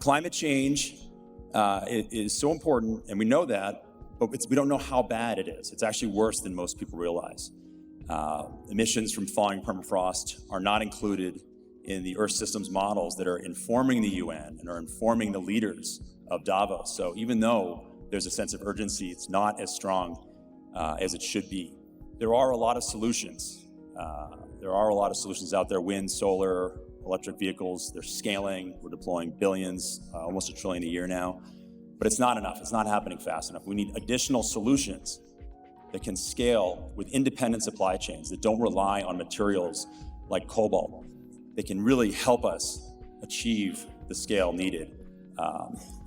climate change is so important, and we know that, but we don't know how bad it is. It's actually worse than most people realize. Emissions from thawing permafrost are not included in the Earth systems models that are informing the UN and are informing the leaders of Davos. So even though there's a sense of urgency, it's not as strong as it should be. There are a lot of solutions. There are a lot of solutions out there: wind, solar, electric vehicles. They're scaling. We're deploying billions, almost $1 trillion a year now. But it's not enough. It's not happening fast enough. We need additional solutions that can scale with independent supply chains that don't rely on materials like cobalt. They can really help us achieve the scale needed.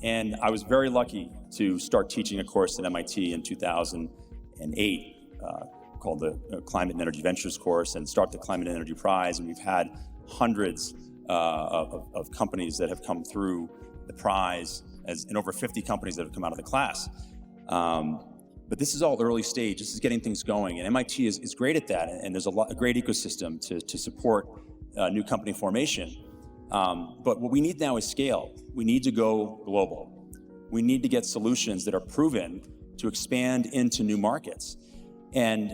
And I was very lucky to start teaching a course at MIT in 2008 called the Climate and Energy Ventures course, and start the Climate and Energy Prize. And we've had hundreds of companies that have come through the prize, and over 50 companies that have come out of the class. But this is all early stage. This is getting things going, and MIT is great at that. And there's a great ecosystem to support new company formation. But what we need now is scale. We need to go global. We need to get solutions that are proven to expand into new markets. And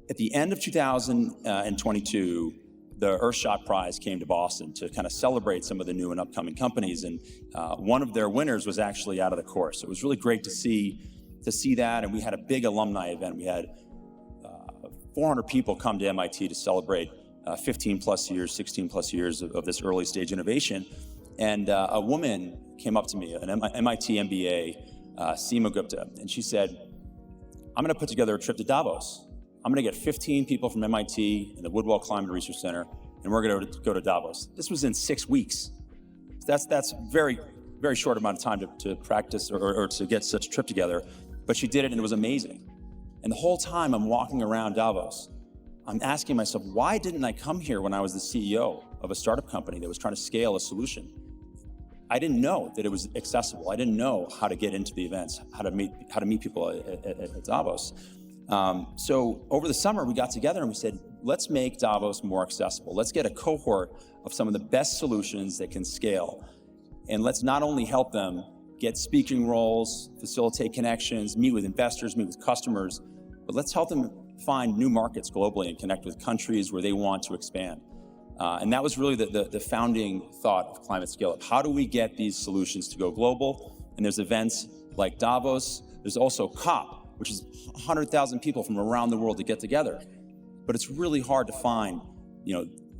at the end of 2022, the Earthshot Prize came to Boston to kind of celebrate some of the new and upcoming companies. And one of their winners was actually out of the course. So it was really great to see that. And we had a big alumni event. We had 400 people come to MIT to celebrate 15 plus years, 16 plus years of this early stage innovation. And a woman came up to me, an MIT MBA, Seema Gupta, and she said, "I'm going to put together a trip to Davos. I'm going to get 15 people from MIT and the Woodwell Climate Research Center, and we're going to go to Davos." This was in 6 weeks. That's very, very short amount of time to practice or to get such a trip together. But she did it, and it was amazing. And the whole time I'm walking around Davos, I'm asking myself, why didn't I come here when I was the CEO of a startup company that was trying to scale a solution? I didn't know that it was accessible. I didn't know how to get into the events, how to meet people at Davos. So over the summer, we got together and we said, let's make Davos more accessible. Let's get a cohort of some of the best solutions that can scale. And let's not only help them get speaking roles, facilitate connections, meet with investors, meet with customers, but let's help them find new markets globally and connect with countries where they want to expand. And that was really the founding thought of Climate Scale Up. How do we get these solutions to go global? And there's events like Davos. There's also COP, which is 100,000 people from around the world to get together. But it's really hard to find,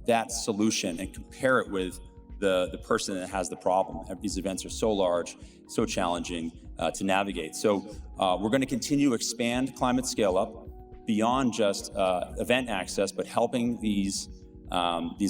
that solution and compare it with the person that has the problem. These events are so large, so challenging to navigate. So we're going to continue to expand Climate Scale Up beyond just event access, but helping these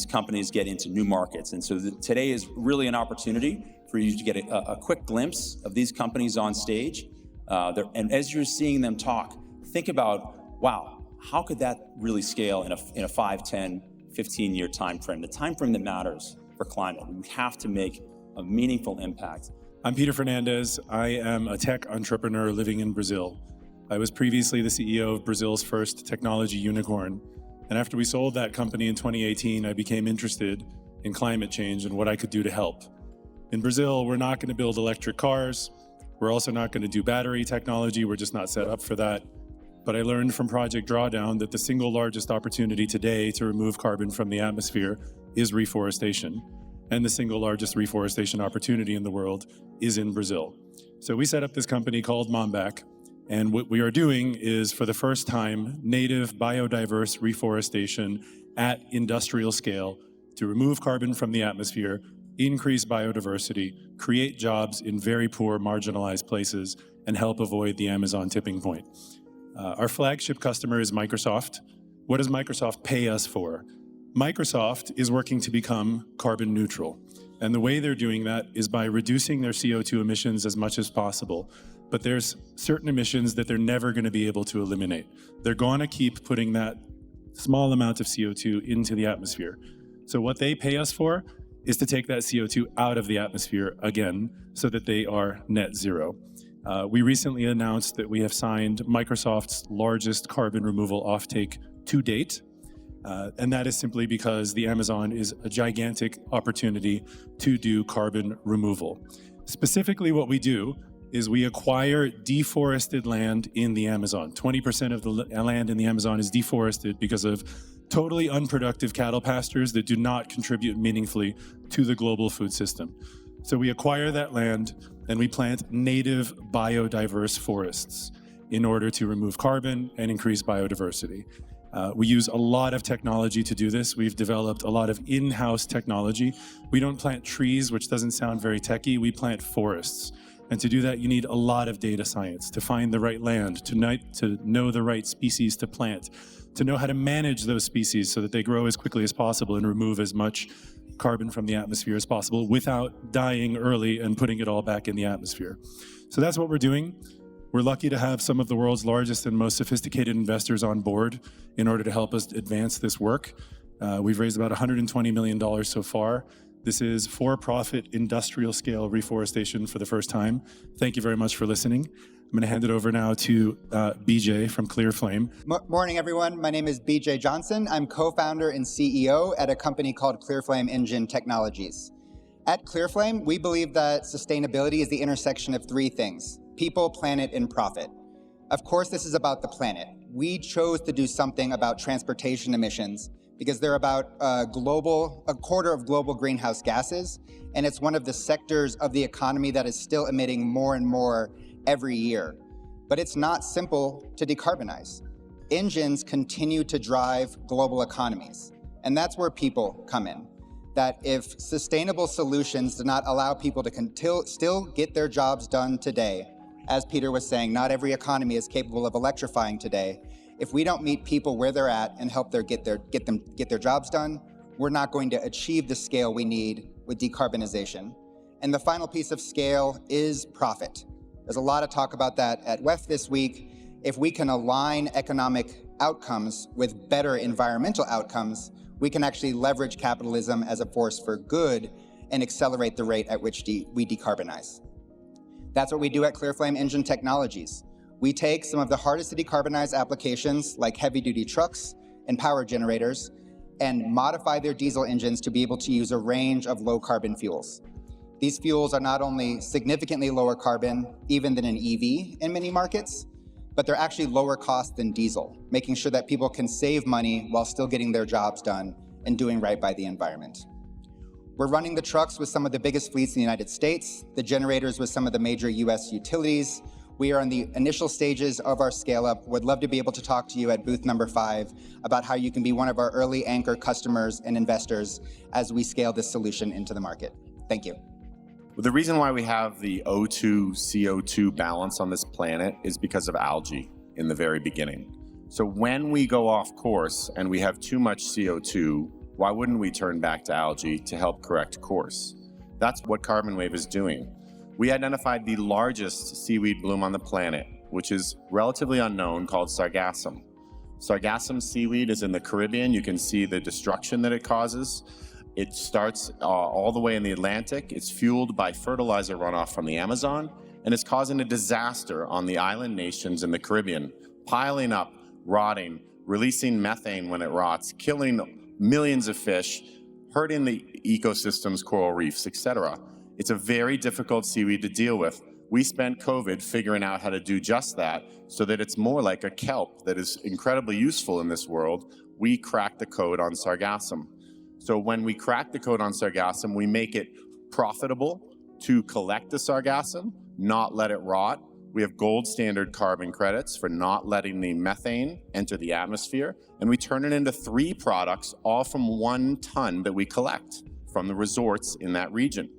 companies get into new markets. And so today is really an opportunity for you to get a quick glimpse of these companies on stage. And as you're seeing them talk, think about, wow, how could that really scale in a 5, 10, 15-year time frame, the time frame that matters for climate. We have to make a meaningful impact. I'm Peter Fernandes. I am a tech entrepreneur living in Brazil. I was previously the CEO of Brazil's first technology unicorn. And after we sold that company in 2018, I became interested in climate change and what I could do to help. In Brazil, we're not going to build electric cars. We're also not going to do battery technology. We're just not set up for that. But I learned from Project Drawdown that the single largest opportunity today to remove carbon from the atmosphere is reforestation. And the single largest reforestation opportunity in the world is in Brazil. So we set up this company called Momback. And what we are doing is, for the first time, native biodiverse reforestation at industrial scale to remove carbon from the atmosphere, increase biodiversity, create jobs in very poor, marginalized places, and help avoid the Amazon tipping point. Our flagship customer is Microsoft. What does Microsoft pay us for? Microsoft is working to become carbon neutral. And the way they're doing that is by reducing their CO2 emissions as much as possible. But there's certain emissions that they're never going to be able to eliminate. They're going to keep putting that small amount of CO2 into the atmosphere. So what they pay us for is to take that CO2 out of the atmosphere again, so that they are net zero. We recently announced that we have signed Microsoft's largest carbon removal offtake to date. And that is simply because the Amazon is a gigantic opportunity to do carbon removal. Specifically, what we do is we acquire deforested land in the Amazon. 20% of the land in the Amazon is deforested because of totally unproductive cattle pastures that do not contribute meaningfully to the global food system. So we acquire that land and we plant native biodiverse forests in order to remove carbon and increase biodiversity. We use a lot of technology to do this. We've developed a lot of in-house technology. We don't plant trees, which doesn't sound very techy. We plant forests. And to do that, you need a lot of data science to find the right land, to know the right species to plant, to know how to manage those species so that they grow as quickly as possible and remove as much carbon from the atmosphere as possible without dying early and putting it all back in the atmosphere. So that's what we're doing. We're lucky to have some of the world's largest and most sophisticated investors on board in order to help us advance this work. We've raised about $120 million so far. This is for-profit industrial scale reforestation for the first time. Thank you very much for listening. I'm going to hand it over now to BJ from ClearFlame. Morning, everyone. My name is BJ Johnson. I'm co-founder and CEO at a company called ClearFlame Engine Technologies. At ClearFlame, we believe that sustainability is the intersection of three things: people, planet, and profit. Of course, this is about the planet. We chose to do something about transportation emissions because they're about a quarter of global greenhouse gases, and it's one of the sectors of the economy that is still emitting more and more every year. But it's not simple to decarbonize. Engines continue to drive global economies, and that's where people come in. That if sustainable solutions do not allow people to still get their jobs done today, as Peter was saying, not every economy is capable of electrifying today. If we don't meet people where they're at and help get their jobs done, we're not going to achieve the scale we need with decarbonization. And the final piece of scale is profit. There's a lot of talk about that at WEF this week. If we can align economic outcomes with better environmental outcomes, we can actually leverage capitalism as a force for good and accelerate the rate at which we decarbonize. That's what we do at ClearFlame Engine Technologies. We take some of the hardest to decarbonize applications like heavy-duty trucks and power generators and modify their diesel engines to be able to use a range of low-carbon fuels. These fuels are not only significantly lower carbon, even than an EV in many markets, but they're actually lower cost than diesel, making sure that people can save money while still getting their jobs done and doing right by the environment. We're running the trucks with some of the biggest fleets in the United States, the generators with some of the major US utilities. We are in the initial stages of our scale-up. Would love to be able to talk to you at booth number 5 about how you can be one of our early anchor customers and investors as we scale this solution into the market. Thank you. Well, the reason why we have the O2 CO2 balance on this planet is because of algae in the very beginning. So when we go off course and we have too much CO2, why wouldn't we turn back to algae to help correct course? That's what Carbon Wave is doing. We identified the largest seaweed bloom on the planet, which is relatively unknown, called sargassum. Sargassum seaweed is in the Caribbean. You can see the destruction that it causes. It starts all the way in the Atlantic. It's fueled by fertilizer runoff from the Amazon, and it's causing a disaster on the island nations in the Caribbean, piling up, rotting, releasing methane when it rots, killing millions of fish, hurting the ecosystems, coral reefs, etc. It's a very difficult seaweed to deal with. We spent COVID figuring out how to do just that so that it's more like a kelp that is incredibly useful in this world. We cracked the code on sargassum. So when we crack the code on sargassum, we make it profitable to collect the sargassum, not let it rot. We have gold standard carbon credits for not letting the methane enter the atmosphere, and we turn it into 3 products, all from 1 ton that we collect from the resorts in that region.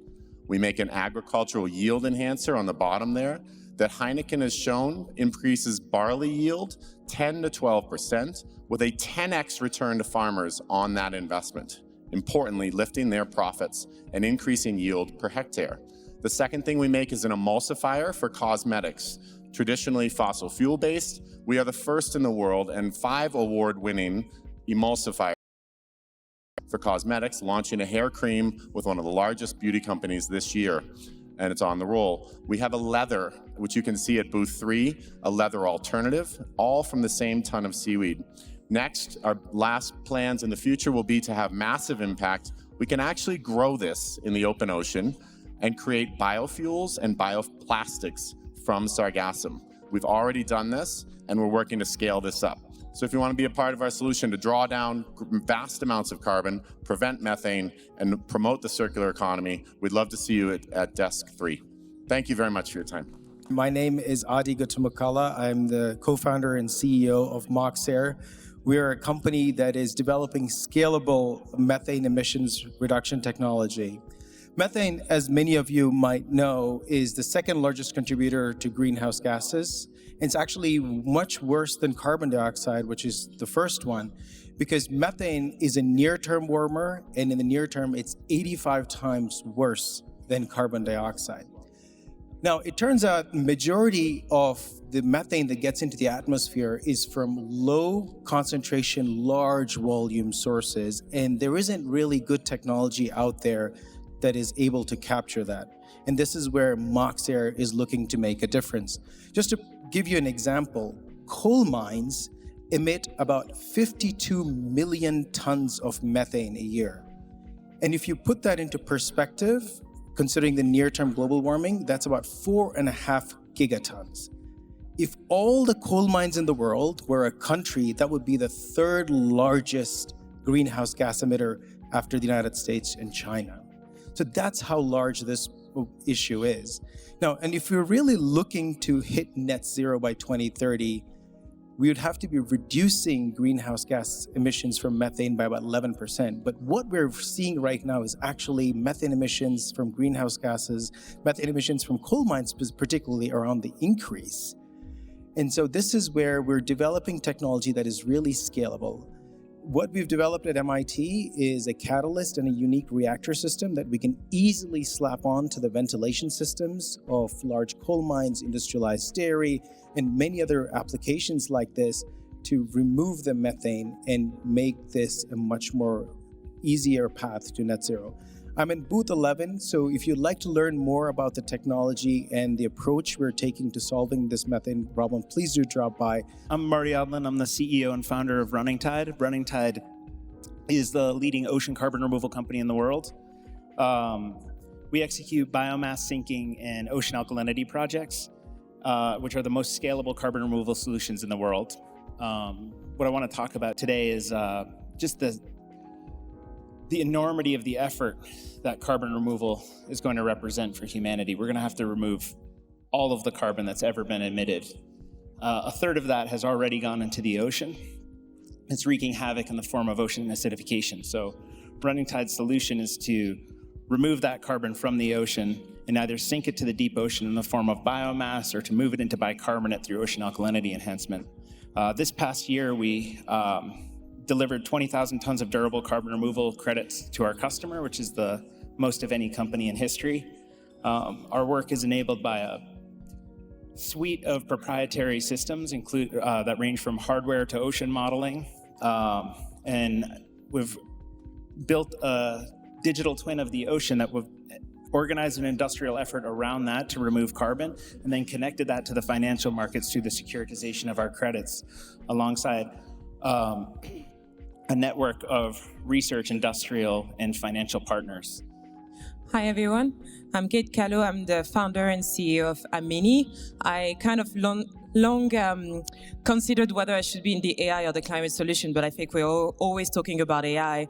We make an agricultural yield enhancer on the bottom there that Heineken has shown increases barley yield 10 to 12% with a 10x return to farmers on that investment. Importantly, lifting their profits and increasing yield per hectare. The second thing we make is an emulsifier for cosmetics. Traditionally fossil fuel based, we are the first in the world and 5 award-winning emulsifiers for cosmetics, launching a hair cream with one of the largest beauty companies this year, and it's on the roll. We have a leather, which you can see at booth 3, a leather alternative, all from the same ton of seaweed. Next, our last plans in the future will be to have massive impact. We can actually grow this in the open ocean and create biofuels and bioplastics from sargassum. We've already done this, and we're working to scale this up. So if you want to be a part of our solution to draw down vast amounts of carbon, prevent methane, and promote the circular economy, we'd love to see you at Desk 3. Thank you very much for your time. My name is Adi Gautamukala. I'm the co-founder and CEO of Moxair. We are a company that is developing scalable methane emissions reduction technology. Methane, as many of you might know, is the second largest contributor to greenhouse gases. It's actually much worse than carbon dioxide, which is the first one, because methane is a near-term warmer, and in the near term, it's 85 times worse than carbon dioxide. Now, it turns out the majority of the methane that gets into the atmosphere is from low concentration, large volume sources, and there isn't really good technology out there that is able to capture that. And this is where Moxair is looking to make a difference. Just to give you an example, coal mines emit about 52 million tons of methane a year. And if you put that into perspective, considering the near-term global warming, that's about 4.5 gigatons. If all the coal mines in the world were a country, that would be the third largest greenhouse gas emitter after the United States and China. So that's how large this issue is. Now, and if we're really looking to hit net zero by 2030, we would have to be reducing greenhouse gas emissions from methane by about 11%. But what we're seeing right now is actually methane emissions from greenhouse gases, methane emissions from coal mines, particularly, are on the increase. And so this is where we're developing technology that is really scalable. What we've developed at MIT is a catalyst and a unique reactor system that we can easily slap on to the ventilation systems of large coal mines, industrialized dairy, and many other applications like this to remove the methane and make this a much more easier path to net zero. I'm in booth 11, so if you'd like to learn more about the technology and the approach we're taking to solving this methane problem, please do drop by. I'm Marty Odlin. I'm the CEO and founder of Running Tide. Running Tide is the leading ocean carbon removal company in the world. We execute biomass sinking and ocean alkalinity projects, which are the most scalable carbon removal solutions in the world. What I want to talk about today is just the enormity of the effort that carbon removal is going to represent for humanity. We're going to have to remove all of the carbon that's ever been emitted. A third of that has already gone into the ocean. It's wreaking havoc in the form of ocean acidification. So Running Tide's solution is to remove that carbon from the ocean and either sink it to the deep ocean in the form of biomass or to move it into bicarbonate through ocean alkalinity enhancement. This past year, we delivered 20,000 tons of durable carbon removal credits to our customer, which is the most of any company in history. Our work is enabled by a suite of proprietary systems that range from hardware to ocean modeling. And we've built a digital twin of the ocean that we've organized an industrial effort around that to remove carbon, and then connected that to the financial markets through the securitization of our credits alongside a network of research, industrial, and financial partners. Hi, everyone. I'm Kate Callow. I'm the founder and CEO of Amini. I kind of long considered whether I should be in the AI or the climate solution, but I think we're always talking about AI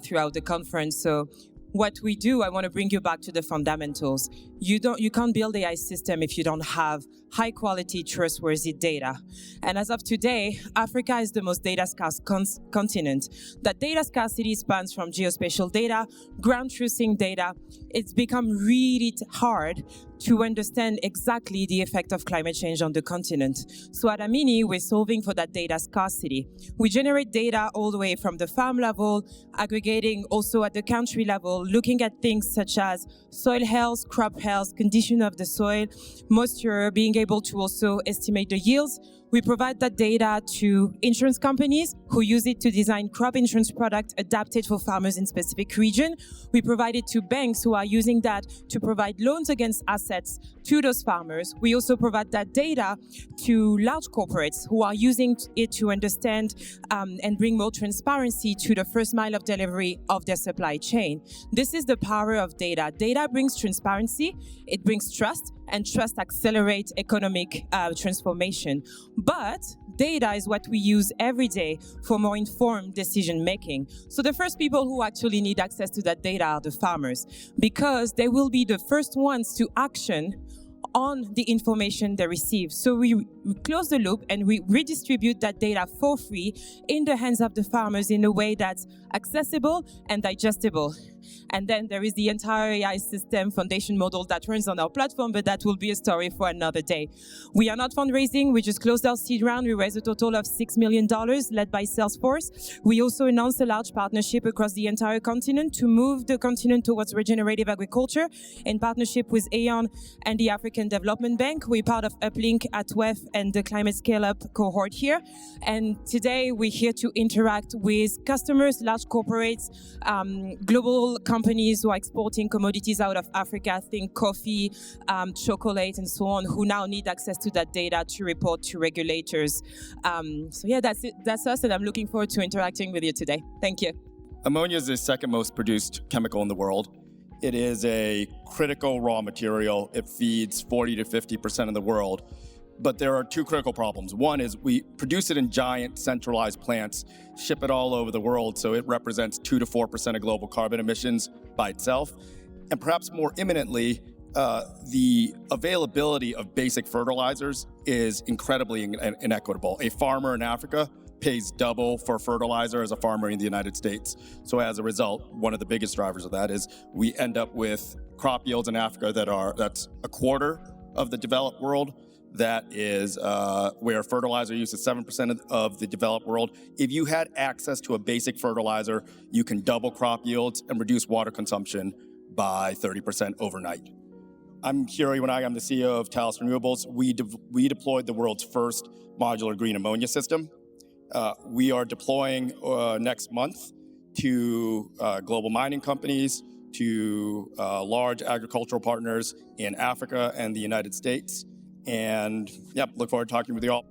throughout the conference. So what we do, I want to bring you back to the fundamentals. You can't build AI system if you don't have high quality, trustworthy data. And as of today, Africa is the most data scarce continent. That data scarcity spans from geospatial data, ground truthing data. It's become really hard to understand exactly the effect of climate change on the continent. So at Amini, we're solving for that data scarcity. We generate data all the way from the farm level, aggregating also at the country level, looking at things such as soil health, crop health, condition of the soil, moisture, being able to also estimate the yields. We provide that data to insurance companies who use it to design crop insurance products adapted for farmers in specific region. We provide it to banks who are using that to provide loans against assets to those farmers. We also provide that data to large corporates who are using it to understand and bring more transparency to the first mile of delivery of their supply chain. This is the power of data. Data brings transparency, it brings trust, and trust accelerates economic transformation. But data is what we use every day for more informed decision making. So the first people who actually need access to that data are the farmers, because they will be the first ones to action on the information they receive. So we close the loop and we redistribute that data for free in the hands of the farmers in a way that's accessible and digestible. And then there is the entire AI system foundation model that runs on our platform, but that will be a story for another day. We are not fundraising. We just closed our seed round. We raised a total of $6 million led by Salesforce. We also announced a large partnership across the entire continent to move the continent towards regenerative agriculture in partnership with Aon and the African Development Bank. We're part of Uplink at WEF and the Climate Scale-Up cohort here. And today we're here to interact with customers, large corporates, global companies who are exporting commodities out of Africa, think coffee, chocolate, and so on, who now need access to that data to report to regulators. So yeah, that's it. That's us, and I'm looking forward to interacting with you today. Thank you. Ammonia is the second most produced chemical in the world. It is a critical raw material. It feeds 40 to 50% of the world. But there are two critical problems. One is we produce it in giant centralized plants, ship it all over the world, so it represents 2 to 4% of global carbon emissions by itself. And perhaps more imminently, the availability of basic fertilizers is incredibly inequitable. A farmer in Africa pays double for fertilizer as a farmer in the United States. So as a result, one of the biggest drivers of that is we end up with crop yields in Africa that's a quarter of the developed world. That is where fertilizer use is 7% of the developed world. If you had access to a basic fertilizer, you can double crop yields and reduce water consumption by 30% overnight. I'm Hiri Wanagi, I'm the CEO of Talos Renewables. We deployed the world's first modular green ammonia system. We are deploying next month to global mining companies, to large agricultural partners in Africa and the United States. And yeah, look forward to talking with you all.